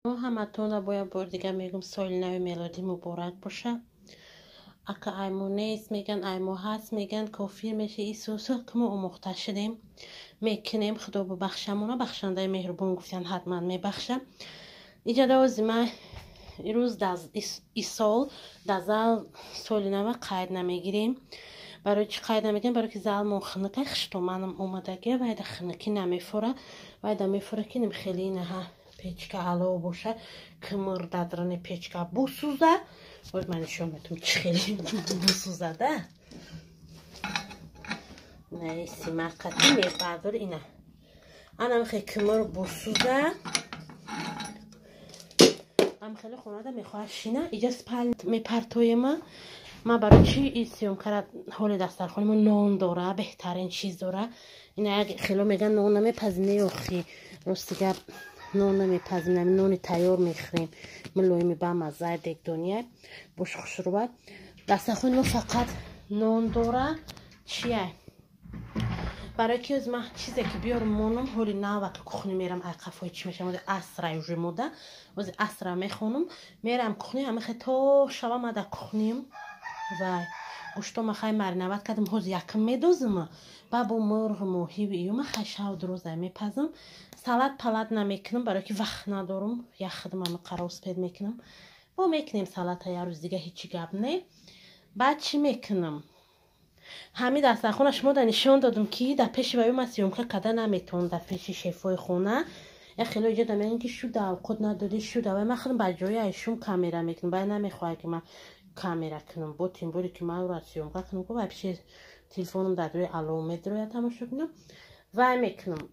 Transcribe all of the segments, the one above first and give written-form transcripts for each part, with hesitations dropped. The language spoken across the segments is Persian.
همتون را باید بار دیگه میگم سال نو میلادی مبارک باشه. اگه ایمو نیست میگن ایمو هست میگن کافیر میشه ایسوسو که ما اموخته شدیم میکنیم خدا ببخشمونا بخشنده مهربون گفتن حتما میبخشم. اینجا دوازی من این روز ای سال دازال سال نو قید نمیگیریم. برای چی قید نمیگیریم؟ برای که زال خنکه خشتومانم اومدگه باید خنکی نمیفوره باید میفوره که نم خیلی نه پیچکه علو باشه کمر دادرن پیچکه بوسوزه باید من نشون میتونم چی خیلی بوسوزه ده نه سیمقتی میبردار اینه انا خیلی کمر بوسوزه ام خیلی خونه ده میخواه شینه اینجا سپل میپرتوی ما برای چی این سیوم کرد حال دسترخوانی ما نان داره بهترین چیز داره اینه خیلی میگن نان نمیپزینه اخی راستیگه نان نمیپزینم نان تیار میخوریم ملوی میبرم مزه دیگ دنیا باش خوش رو باید دسترخوانی ما فقط نان داره چیه برای که از من چیزی که بیارم مونم حالی نه وقت کخنی میرم قفای چی میشم وقتی عصر یوجی موده وقتی عصر میخونم میرم کخنی همه خیلی تا شبا مده کخنیم و گوشتو ما خیلی مرنوت کردم حوز یکم میدوزم با مرغ موهی و ایوم خیلی شاود روزه میپزم سالاد پلاد نمیکنم برای که وقت ندارم یخدم همه قراص پید میکنم با میکنیم سالاد ها یه روز دیگه هیچی گب نه بعد چی میکنم همین دسترخوان شما در نشان دادم که در پیش باید من سیوم که کده نمیتون در پیش شفای خونه یه خیلی ایجا دمیدن که شده خود نداده شده و من خودم بجایی ایشون کامیرا میکنم باید نمیخواه که من کامیرا کنم با تیم بوری که من رو سیوم که کنم و پیش تلفنم در روی علامت روی تماشا کنم و میکنم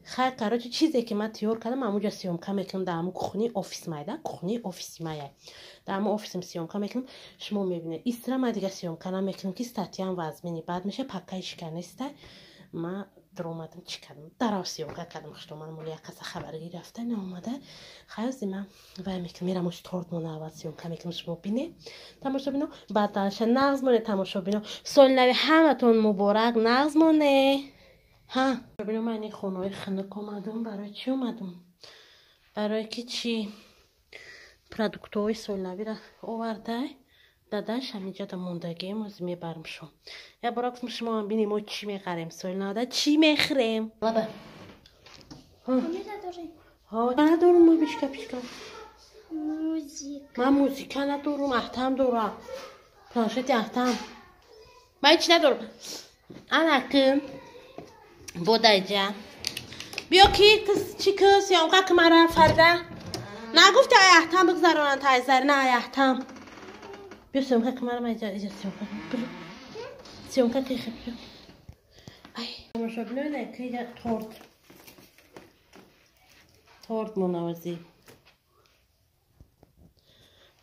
خیلی قرار چیزی که من تیار کردم همونجا سیوم که میکنم در همون کخونی آفیس مایده کخونی آفیسی مایه در همون آفیسم سیوم که میکنم شما میبینه ایسترا من دیگه سیوم که میکنم که استاتی هم وزمینی بعد میشه پکه شکنسته من در اومدم چی کردم در سیوم که کردم خشتو من مولی کسی خبری رفته نامده خیلی زیمم و میکنم میرم اش تورت مونه اول سیوم که میکنم شما بینه تماشا بینو بعد دانش نغز مونه تماشا بینو سال نوی همتون مبارک نغز مونه ها ببینم من این خونه خنک اومدم برای چی اومدم برای که چی پرودکت‌های سال نوی را آورده دادنش همینجا در موندگی موز میبرم شما یا براکس شما بینیم ما چی میخریم سال نوی چی میخریم بابا ها ندارم ما بیشکا موزیک من موزیک ندارم احتم دارم پلانشت احتم من هیچ ندارم انکم بودایجا بیا کی چی کس یا اونقدر که مرا فرده نگفتی ای احتم بگذارن تایزر نه ای احتم بیا سیونکه که مرا اینجا سیونکه بلو سیونکه که خیلی بیا ای مشا بلو که اینجا تورت منوزی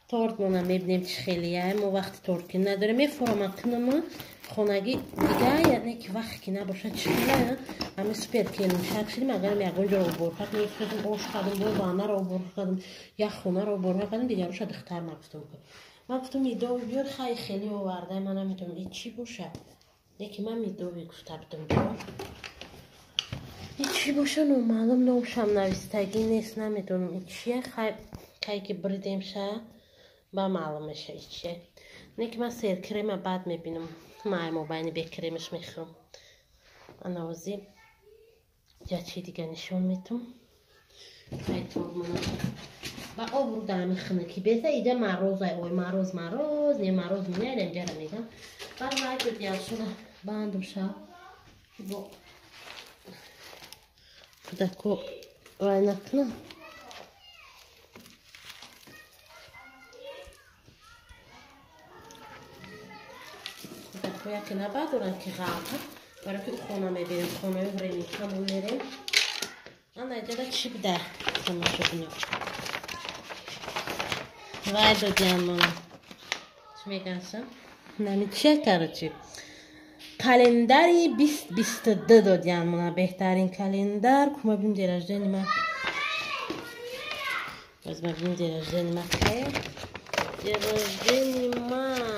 تورت مونه میبینیم چی خیلیه ما وقت تورت که نداره میفرم کنم خونگی دیگه یعنی که وقت که نباشه چیه همه سپر کنیم شکلی مگر میگم جا رو برکت میفردم اوش کردم با دانه رو برکت کردم یا خونه رو برکت کردم دیگه روش دختر نگفتم که من گفتم میدو بیار خیلی آورده من نمیدونم این چی باشه یکی من میدو گفته بودم این چی باشه نمالم نوشم نویستگی نیست نمیدونم این چیه خیلی که بریدیم شه با معلوم میشه چیه نه که من سیر کریم بعد میبینم من مبینی به کریمش میخورم انوازی یا چی دیگه نشون میتونم خیلی طور منم با آب رو دمی خنکی بیسته ایده مروز اوی مروز یه مروز میگه اینجا رو میگم بعد باید رو دیالشونه باندم شا با کدکو وای نکنم باید که نباید دارن که غلطه برای که خونه میبینیم خونه بریم همون میریم من اینجا چی بده تماشا کنیم وای دو جان مانا چی میگنشم نمی چه کرده چی کلندری 2022 دادیم مانا بهترین کلندر که ما بیم دیرجده نیمه باز ما بیم دیرجده نیمه که دیرجده نیمه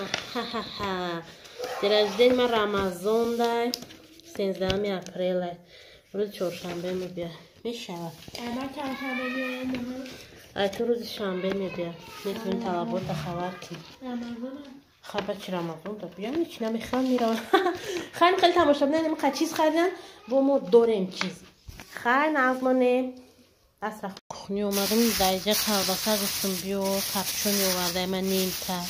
دیرجده نیمه رمضان دای 13 اپریل روز چهارشنبه می بیا میشود اما چهارشنبه میاد ای تو روز شنبه میگه میتونی طلبات خبر کی خبر چی رمضان داد بیان هیچ نمیخوام میرم خیلی تماشا ببینیم که چیز خریدن با ما داریم چیز خیلی نظمانه اصلا خونی اومدم دایجه کلباسه گفتم بیو کپچونی آورده من نیم تا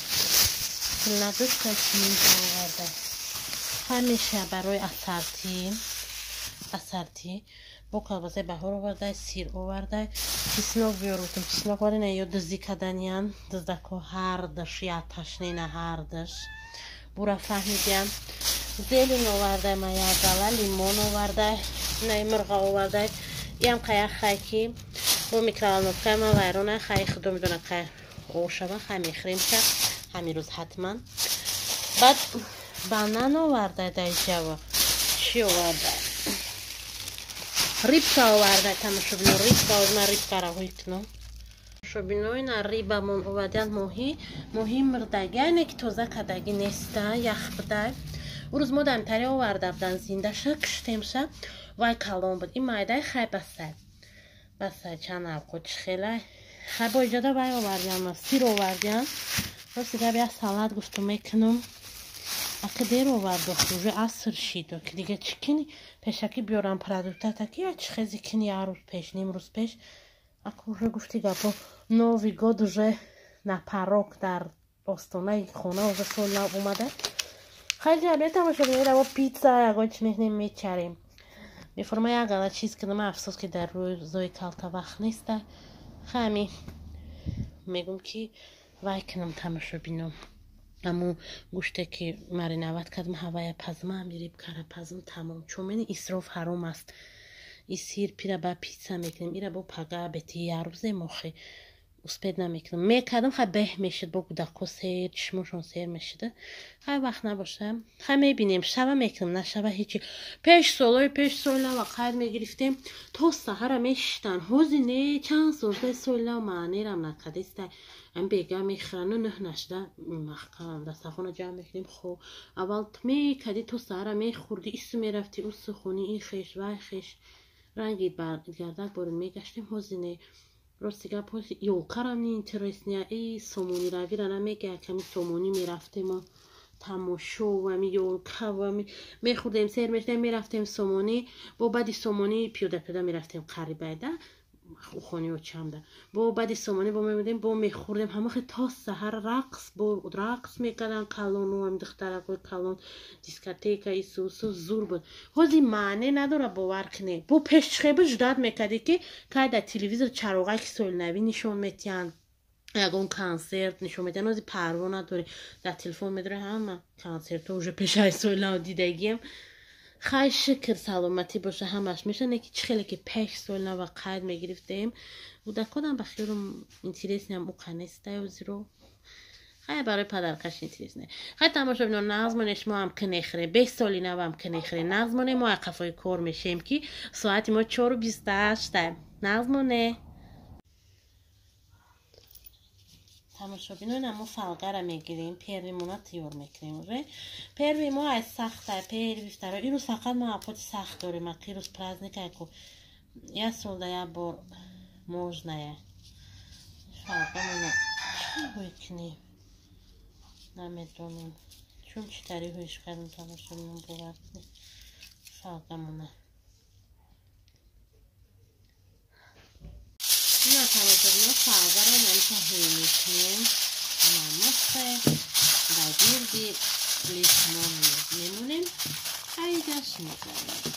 نداشت که نیم تا آورده همیشه برای اسارتی با کلباسه بهار آورده سیر آورده چیسناک بیاروتم چیسناک وارد نه یا دزدی کردنیان دزدکو هردش یا تشنی نه هردش برا فهمیدیم زیلین آورده مایگالا لیمون آورده نه مرغ آورده یم قیه خیکی با میکروالنوفکه ما ویرونه خیلی خودم میدونه که اوشبه خیلی میخریم که همین روز حتما بعد بانان آورده دایجه و چی آورده ریبکا آورده تماشا بینو ریبکا آورده من ریبکا را هوی کنم تماشا بینو این ریبا من آوردن موهی مردگی اینه که توزه کدگی نیسته یخ بده او روز ما دایم تری آورده بودن زنده شد کشتیم شد وای کلون بود این مایده خیلی بسه چند اوقاتش خیلی با ایجاده وای آوردیم سیر آوردیم راستی که بیا سالات گفتم میکنم اگه دیر آورده خوزه عصر شیدو که دیگه چی کنی پیشکی بیارم پرادوکتا تاکی یا چی خیزی کنی یه روز پیش نیم روز پیش اگه گفتی که با نوی گود уже نپاروک در استانه خونه уже سول اومده خیلی جالبه تماشا بینید با پیتزا اگه چی میچریم میفرمای اگه چیز کنم افسوس که در روزای کلتا وقت نیسته خیلی میگم که وای کنم تماشا بینم اما گوشته که ماری نوت کردم هوای پزمه هم میریب کاره پزم تمام چون من اسراف حرام است این سیر پیره با پیتزا میکنیم ایره با پگاه بتی یه روزه مخی اسپید نمیکنم میکردم خیلی به میشد با گودکو سیر چشموشون سیر میشده خیلی وقت نباشه خیلی میبینیم شبه میکنم نه شبه هیچی پیش سولا و خیلی میگرفتیم تا سهر میشتن حوزی نه چند سورده سولا و معنی رم نکدسته این بیگه میخرن و نه نشده محکم دست خونه جمع میکنیم خب اول میکدی تو سهر میخوردی ایسو میرفتی او سخونی این خیش وای خیش رنگید برگردک برون میگشتیم حوزی نه راستی پوسی یوکرم نی اینترس نی ای سومونی روی را نمیگه کمی سومونی میرفتیم و تماشو و می یوکا و میخوردیم سیر میرفتیم سومونی با بعدی سومونی پیاده میرفتیم قریبه ده خونی و چمده با بعدی سومونی با میمدیم با میخوردیم همه خیلی تا سهر رقص میکردن کلون و هم دخترکوی کلون دیسکاتیکا ایسوسو زور بود حوزی معنی نداره باور کنی با پیش خیلی جداد میکردی که در تلویزیون چراغای که سول نوی نشون میتین اگه کنسرت نشون میتین حوزی پروا نداره در تلفن میداره همه کنسرت اوجه پیش های سول نو دیدگیم خیلی شکر سلامتی باشه همش میشه که خیلی که پیش سول و قید میگرفتیم و در کدام بخیرم اینترس نیم او کنسته و زیرو خیلی برای پدرکش اینترس نه خیلی تماشا بینون نظمانش ما هم کنیخره 20 سالی نو هم کنیخره نظمانه ما اقفای کار میشیم که ساعتی ما 4:28 نظمانه تماشا بینون اما فلقه را میگیریم پیروی مونا تیور میکنیم پیروی ما از سخته پیروی فتره این روز فقط ما اپوت سخت داریم اقی روز پرزنیک اکو یه سولده یه بار موج نیه فلقه مونا چی هوی کنیم نمیدونم چون چی تری هویش کردیم تماشا بینون بورد فلقه مونا این تماشا بینون فلقه را نمیشه هوی میکنیم نمسته بگیردی لیسمون میمونیم خیلیش میزنیم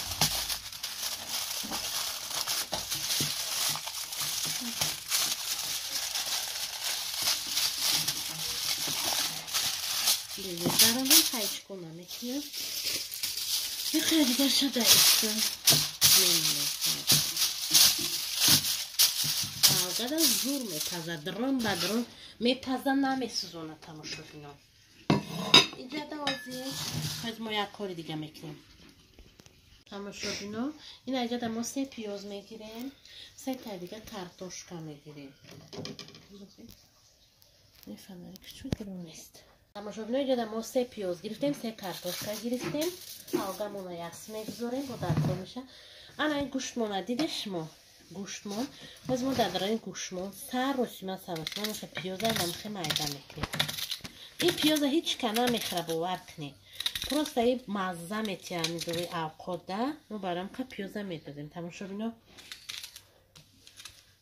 دیگه درمون خیلی کنم میکنیم یه خیلی دیگه شده ایستم میمونیم فلقه زور میپزه درون بدرون میپزه نمیسوزونه تماشا بینم اینجا دوازی خیلی ما یک کاری دیگه میکنیم تماشا بینم این اینجا ما 3 پیاز میگیریم 3 تا دیگه کارتوشکا میگیریم نفهمم که چون گرون نیست تماشا بینم اینجا ما 3 پیاز گرفتیم 3 کارتوشکا گرفتیم فلقه مونا یخس میگذاریم با درکا میشه انا این گوشت مونا دیدش ما گوشتمون باز ما دادرای گوشتمون سر روشیما سرشیما میشه پیازه نمیشه مایده میکنیم این پیازه هیچ کنه میخره باور کنی پروسته این مزه میتیم میدوی اوقاده ما برام که پیازه میدادیم تمام شو بینو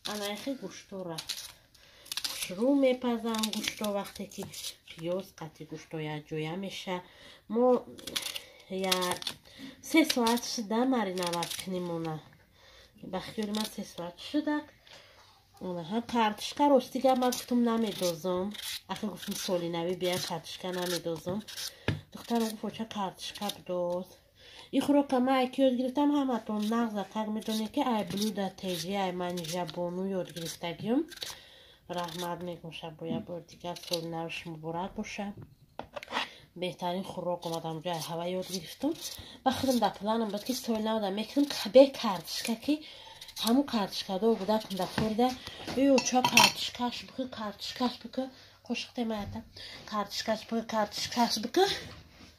انایخی گوشتو را شروع میپزم گوشتو وقتی که پیاز قطعی گوشتو یا جویا میشه ما یا 3 ساعت شده مرینovat کنیم اونه بخیاری من 3 ساعت شده اونها کارتشکا روستیگه من گفتم نمیدوزم اخی گفتم سولی نوی بیا کارتشکا نمیدوزم دخترم گفت چه کارتشکا بدوز این خورو که من ایکی یاد گرفتم همتون نغزه تق میدونی که ای بلوده تیجی ای من جبونو یاد گرفتگیم رحمت میگم شب باید بار دیگه سولی نوش مبارک باشه بهترین خوراک اومدم جای هوا یاد گرفتم و خودم در پلانم بود که سوال نودم میکنم که به کارتشکا که همون کارتشکا دو بوده کنده خورده یو چا کارتشکاش بکن کارتشکاش بکن خوشخته مایده کارتشکاش بکن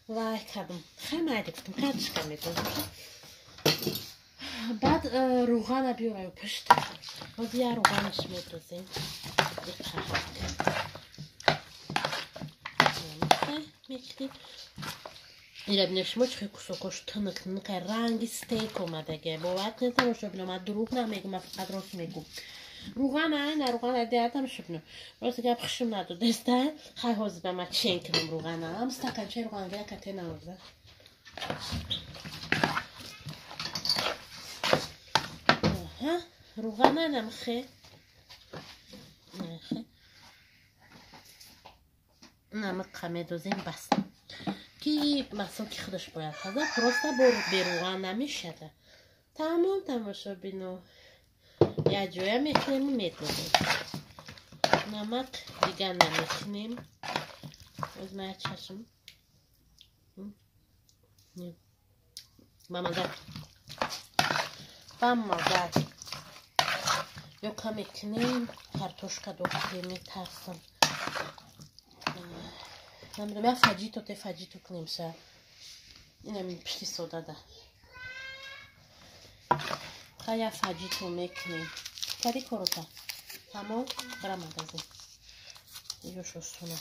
وای کردم خیلی مایده گفتم کارتشکا میدونم بعد روغن بیارم پشت باز یه روغنش میدوزیم میکنیم ایره بینشما چه کسوکش تنک نکه رنگی ستیک اومده گه باید نیستم شو بینم من دروغ نمیگم من فقط راست میگم روغن نه روغن دیدم شو بینم راست گپ خشم نداد دسته خیلی حوض به من چین کنم روغن هم استکان چه روغن گه کته نمازه روغن نمخه نمک کمی دوزیم بس که مساکی خودش باید خدا پروسته به روغن نمیشه تمام شو بینو یا جویا میکنیم میدونیم نمک دیگه نمیکنیم از من چشم بمازد یا کمی کنیم کارتوشکا دوختی میترسم نمیدونم یا فجیتو کنیم شه اینم پشتی سودا ده خیلی فجیتو میکنیم کاری کروتا تمام برم مدازیم یو شستونه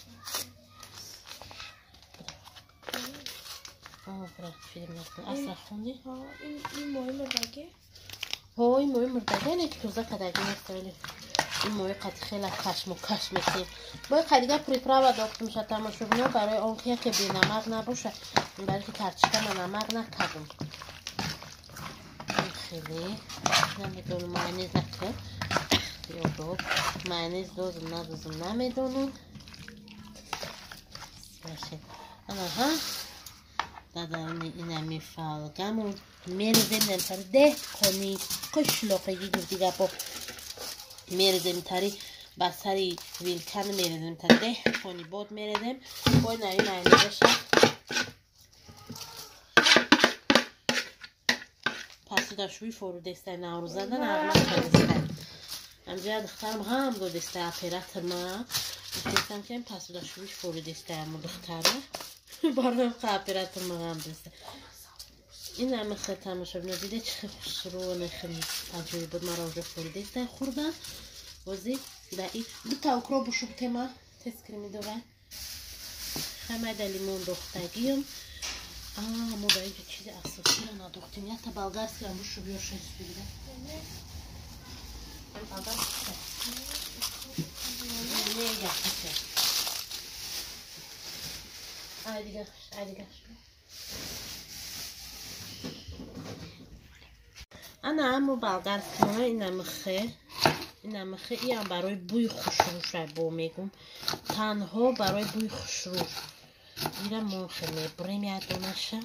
برای فیلم نکنیم اصلا خوندی؟ این موی مردگه؟ این موی مردگه نه که توزه کدگی نیست ولی این موی قطعی خیلی خشم و کش میکنیم باید خریده پریپرا و داخت میشه تماشو بینو برای اون که بی نمک نباشه برای که کارتشکا من نمک نکردم خیلی نمیدونم ماینیز نکرد یا دو ماینیز دوزم ندوزم نمیدونم باشه ها دادم اینمی فالگمون میرزیم نمتر ده کنی کشلوقی دیگه با میرزیم تری بسری ویلکن میرزیم تا ده کنی بود میرزیم باید نایی معنی بشه پسی داشوی فرو دسته نارو زدن اغلا دسته همجا دخترم هم دو دسته اپیرت ما دستم که این پسی داشوی فرو دسته همو دختره بارم که اپیرت ما هم دسته این همه خیلی تماشا بینو دیده چه خوش رو نخیلی عجوی بود ما را فرو دسته خوردن وزی دایی بتا اکرو بشو بتما تسکرمی دوباره همه دا لیمون دوختگیم ما دا اینجا چیزی اساسی رو ندوختیم یا تا بلگرسی هم بشو بیار شایست بگیره بلگرسی نیگه خیلی دیگه انا همو بلگرسی ها این نمخه این برای بوی خوشروش رو میگم تنها برای بوی خوشروش میرم موخه میبریم یادونشه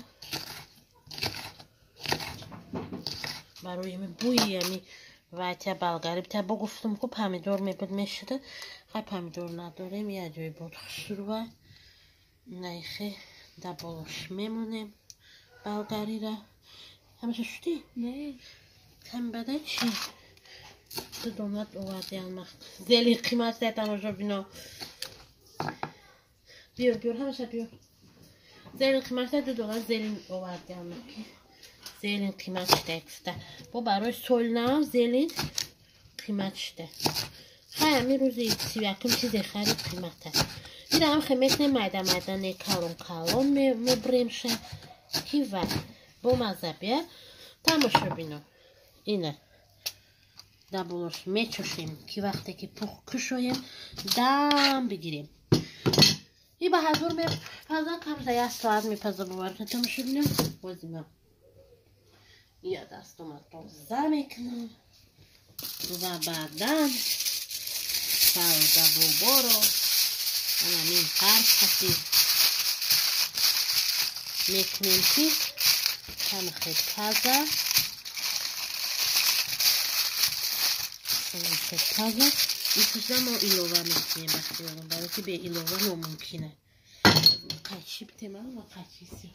برای بوی یمی وقتی بلگری تا بگفتم که پمیدور میبود میشده خیلی پمیدور نداریم یه جای بود خوشروه نیخه دبالش میمونیم بلگری را همشه شدی؟ نه کم بده چی؟ تو دومت اووردی المخ زیلی قیمت ده تماشا بینا بیار همشه بیار زیلی قیمت ده $2 زیلی اووردی المخ زلین قیمتش دکسته با برای سولنا زلین قیمتش ده خیلی روزی سیوکم چیز خرید قیمته دیده هم خیمت میده کالون میبریمشه کی و با مذهبیه تماشا بینو اینه دبولش میچوشیم که وقتی که پخ کشویم دم بگیریم این به حضور میپزم کم تا 1 ساعت میپزم ببارم که تماشا بینم بازیم یا دستم از دوزه میکنم و بعدا سوزه ببارو این فرق میکنیم که هم خیلی تازه تازه این چیزا ما ایلوه میکنیم وقتی آدم برای که به ایلوه نممکنه قیچی بتیمم و قیچیسی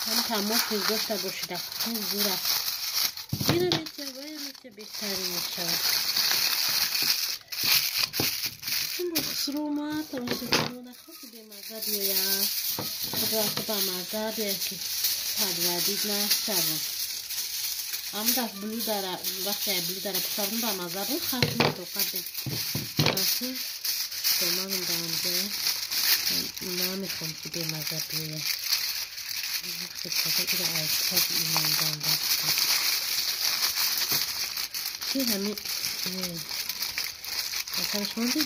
هم تمام پیز داشته باشید خیلی زوره اینو میتیه باید میتیه بهتری میشه این با سرومه تماشا کنونه خیلی به مزه بیاید خود وقتی به مزه بیاید که پدردید نشتون اما دست بلو داره وقتی بلو داره پسردون به مزه بود خیلی توقع بید وقتی سرمانم دانده نمیخوام که به مزه بیاید وقتی تازه ایره آیتاز ایمان دانده که همین بسرش مانده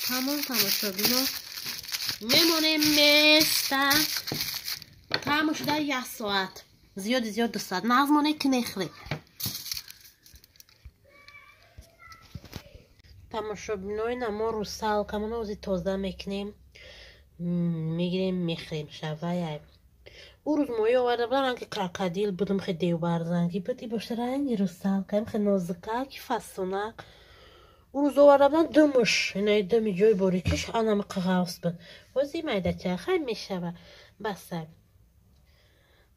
تمام تماشا بینا میمونه میسته تماشا در 1 ساعت زیاد 2 ساعت نظمانه که نخری تماشا بینای ما رو سال کمون اوزی تازه میکنیم میگیریم میخریم شوه او روز مایی آورده بودن که کراکادیل بودم خیلی دیو برزنگی بودی باشه رنگی رو سال کنیم خیلی نازکه که فسونه او روز آورده بودن دمش اینای دمی جای باریکش آنم قغاوس بود وزی مایده چه خیلی میشه بسه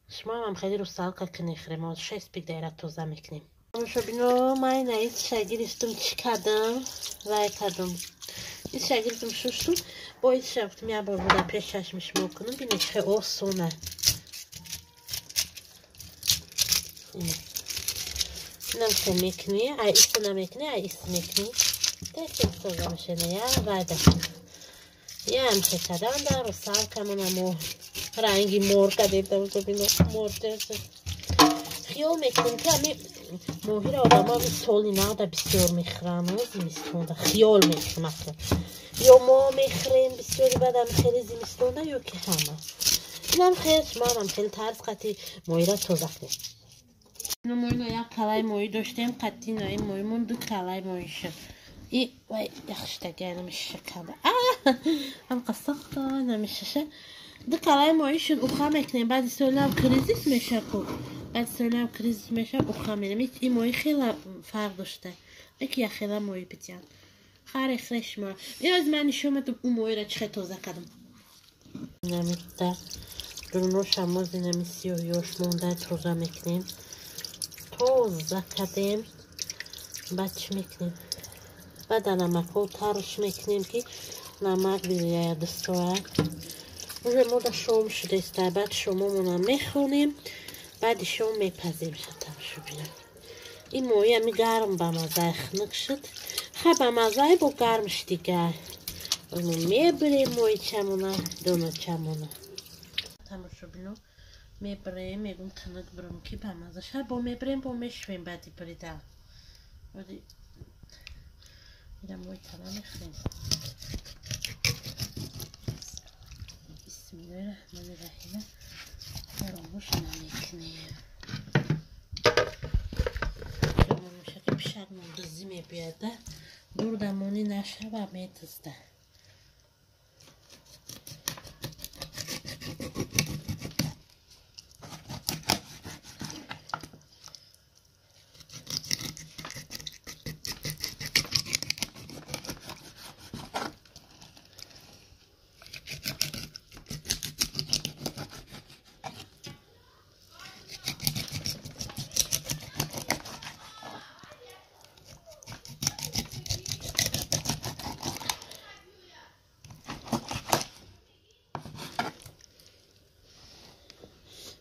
شما هم خیلی رو سال که نخریم ما 6 پیک دایره توزه میکنیم تماشا بینو من این شگیرستم چی کردم رای کردم این شگیرستم شوشتم با این شفتم یه بار بودم پیش چشمش میکنم بینه چه آسونه اینم که میکنی ای ایست نمیکنی ای ایست میکنی دیگه توزه میشه نه یه رایده یه همچه کردم در رو سال کمونم رنگی مور کردیم تا بینو مور درسته خیال میکنیم که همین موهی را آدم ها به سالی ناده بسیار میخرن و زمیستونده خیال میکنم یا ما میخریم بسیاری بدم خیلی زمیستونده یا که همه این هم خیلی شما هم خیلی ترز قطعی موهی را توزه کنیم اینو موهی یک کلای موهی داشتیم قطعی نایی موهیمون 2 کلای موهی شد این وای یخشته نمیشه کنده هم قصاق تا نمیشه 2 کلای موهی شد اوخه میکنیم بعد سالی هم کریزیس میشه کن بعد سالم کریزیس میشه بخوام میرم این موی خیلی فرق داشته یکی خیلی موی بتیان خیلی خرش ما این از من نشون تو اون موی را چه تازه کردم نمیده درونوش هم از این سیاهیاش مونده تازه میکنیم تازه کردیم بعد چی میکنیم بعد نمک ترش میکنیم که نمک بیایه دستوه اون مورد شوم شده است بعد شوممون میخونیم بعد شما میپذیم شد تماشا بینم این مویی همی گرم به مزه خنک شد خیلی به مزه با گرمش دیگه اونو میبریم مویی چمونه دونه چمونه تماشا بینم میبریم میگم خنک برم که به مزه شد با میبریم با میشویم بعدی بریدم بعدی میرم مویی تمام میخریم بسم الله الرحمن الرحیم فراموش نمیکنیم میشه که پیشک مندازی میبیاده دور دمونی نشه و میتزده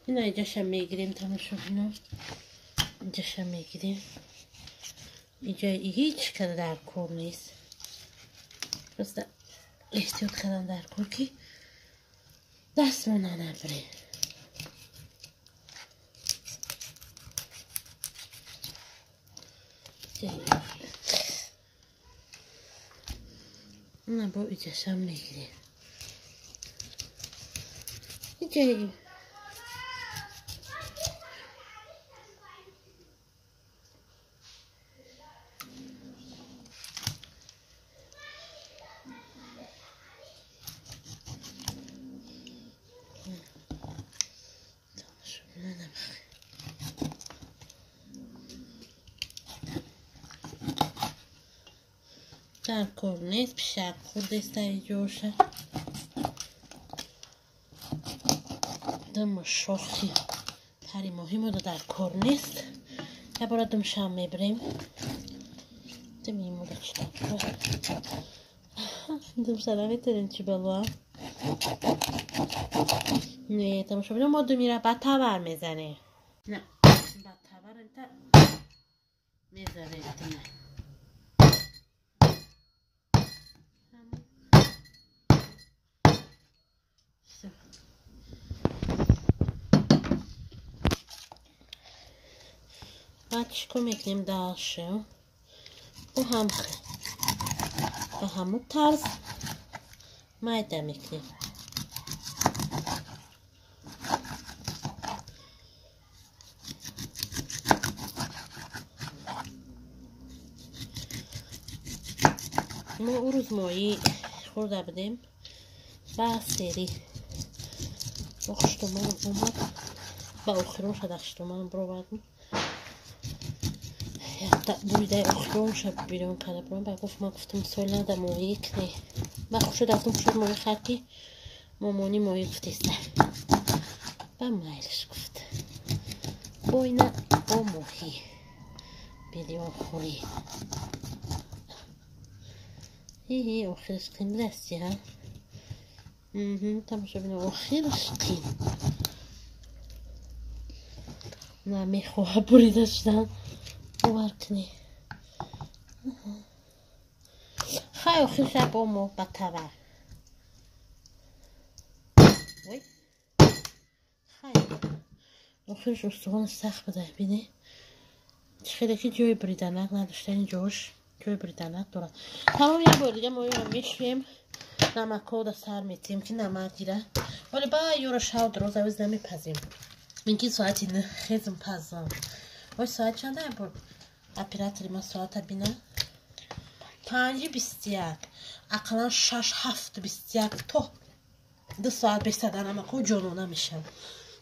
اینا اینجاشم میگیریم تماشا اینا. اینجاشم میگیریم. اینجا هیچ کده در کور نیست. بسته احتیاط کردم در کور که دستمون نبره. نه با اینجاشم میگیریم. اینجا در کور نیست. پیشک خورده است اینجاشه. دم شوخی پری ماهی ما در کور نیست. یه بار دمشم میبریم. دمی مولا چطور دم سلامه ترین چی بلوا. نه تماشا بینم ما دو میره بعد تبر میزنه. نه بعد تبر انت میزنه نه. بعد چیکار میکنیم داشته و هم به همون طرز مایده میکنیم. ما او روز مایی خورده بدیم با سری اخشتمان اومد با اخیرون شد اخشتمان برو بردیم بویده اخیرون شد بیرون کرده برون با گفت ما گفتم سوال نده مایی کنی با خوش شد افتم شد مایی خرکی مامانی مایی گفتیسته با مایلش گفت بوینه با ماهی بیلیون خونی هی آخرش قیم رستی ها تماشا بینه آخرش قیم نه میخواه بریده شدن باور کنی خیلی آخرش با ما بطور وی خیلی آخرش استخوان سخت بده بینه خیلی که جای بریدنک نداشته این جاش جای بریدنک دارد. تمام یه بار دیگه ما رو میشویم نمک ها در سر میتیم که نمک گیره ولی با یورو شاو دروز اوز نمیپزیم اینکه ساعتی نه خیزم پزم وای ساعت چنده این بار اپیراتری ما ساعت بینه 5:21 اقلا 6:7:21 تو 2 ساعت بستدن نمک ها جانونه میشم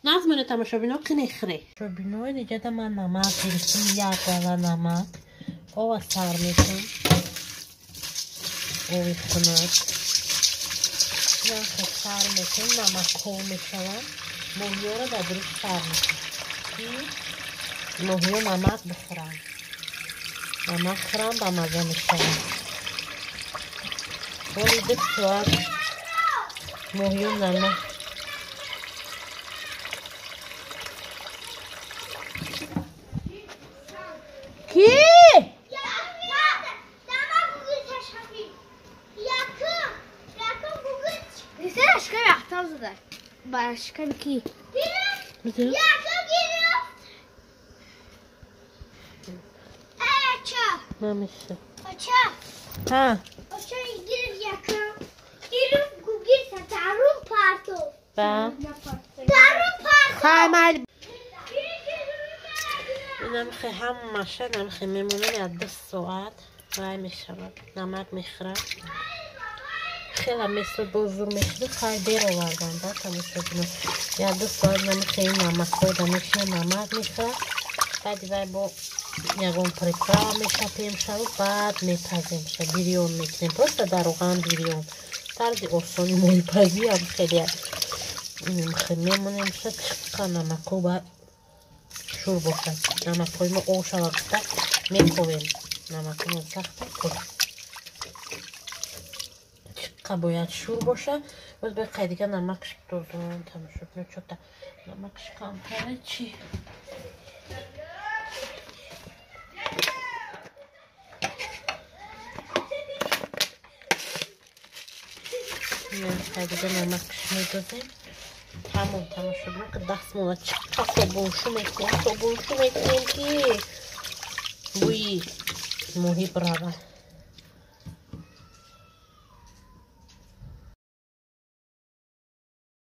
نظمونه تماشا بینو که نخره بینو دیگه ده من نمک گرفتم یک گله نمک او سر میکنم اوی خونک نخه سر میکنم نمک کول میشوم ماهی رو در دروش سر میکنم ماهی رو نمک بخورم نمک خورم با مزه میشوم ولی 2 ساعت ماهی رو نمک کی؟ Başka bir ki. Mesela? Mamışı. Ha. Ben. خامل نمخه هم ماشه نمخه میمونه یا 2 ساعت رای میشود نمک میخورم خیلی مثل بزرگ میشده خیلی بیر آوردن بعد مثل کنم یا 2 ساعت نمخه این نمک خورده میشه نمک میخورم بعد دیگر با یکم پریپرا میشه پیم شد بعد میپزیم میشه بیریون میکنیم پس در روغن بیریون طرز آسانی مایی پزی هم خیلی میمونه میشه چقدر نمکو باید شور باشد نمکوی ما او شود بسته میخویم نمکو ما سخته کن دقیقه باید شور باشه. باز باید دیگه نمکش بردم تماشا کنید چون نمکش کمتره چی یا دیگه نمکش میدازیم تمام تماشا کنید که دستمونه چقدر صابونشو میکنیم که بوی موهی برابر